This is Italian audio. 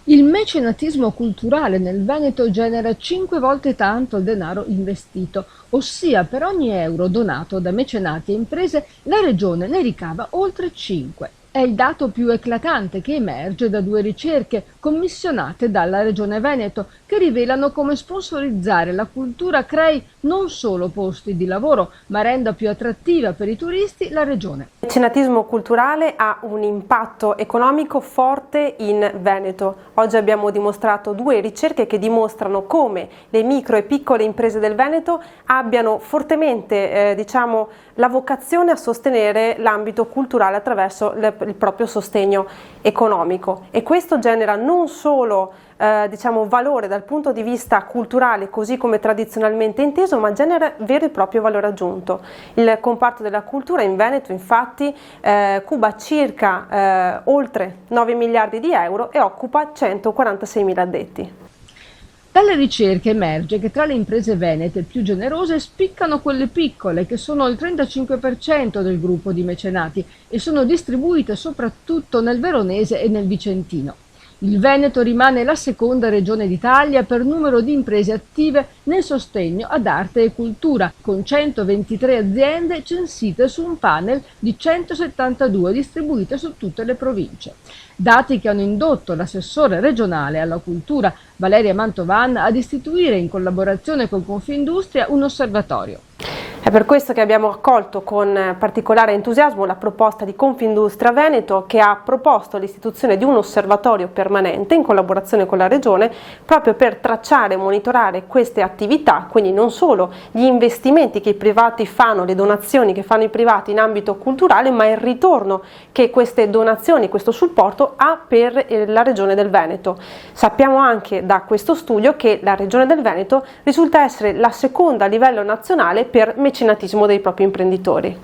Il mecenatismo culturale nel Veneto genera 5 volte tanto il denaro investito, ossia per ogni euro donato da mecenati e imprese la regione ne ricava oltre 5. È il dato più eclatante che emerge da due ricerche commissionate dalla Regione Veneto che rivelano come sponsorizzare la cultura crei non solo posti di lavoro, ma renda più attrattiva per i turisti la regione. Il mecenatismo culturale ha un impatto economico forte in Veneto. Oggi abbiamo dimostrato due ricerche che dimostrano come le micro e piccole imprese del Veneto abbiano fortemente la vocazione a sostenere l'ambito culturale attraverso il proprio sostegno economico, e questo genera non solo valore dal punto di vista culturale così come tradizionalmente inteso, ma genera vero e proprio valore aggiunto. Il comparto della cultura in Veneto infatti cuba circa oltre 9 miliardi di euro e occupa 146 mila addetti. Dalle ricerche emerge che tra le imprese venete più generose spiccano quelle piccole, che sono il 35% del gruppo di mecenati e sono distribuite soprattutto nel Veronese e nel Vicentino. Il Veneto rimane la seconda regione d'Italia per numero di imprese attive nel sostegno ad arte e cultura, con 123 aziende censite su un panel di 172 distribuite su tutte le province. Dati che hanno indotto l'assessore regionale alla cultura Valeria Mantovan ad istituire in collaborazione con Confindustria un osservatorio. È per questo che abbiamo accolto con particolare entusiasmo la proposta di Confindustria Veneto, che ha proposto l'istituzione di un osservatorio permanente in collaborazione con la Regione proprio per tracciare e monitorare queste attività, quindi non solo gli investimenti che i privati fanno, le donazioni che fanno i privati in ambito culturale, ma il ritorno che queste donazioni, questo supporto ha per la Regione del Veneto. Sappiamo anche da questo studio che la Regione del Veneto risulta essere la seconda a livello nazionale per mecenatismo dei propri imprenditori.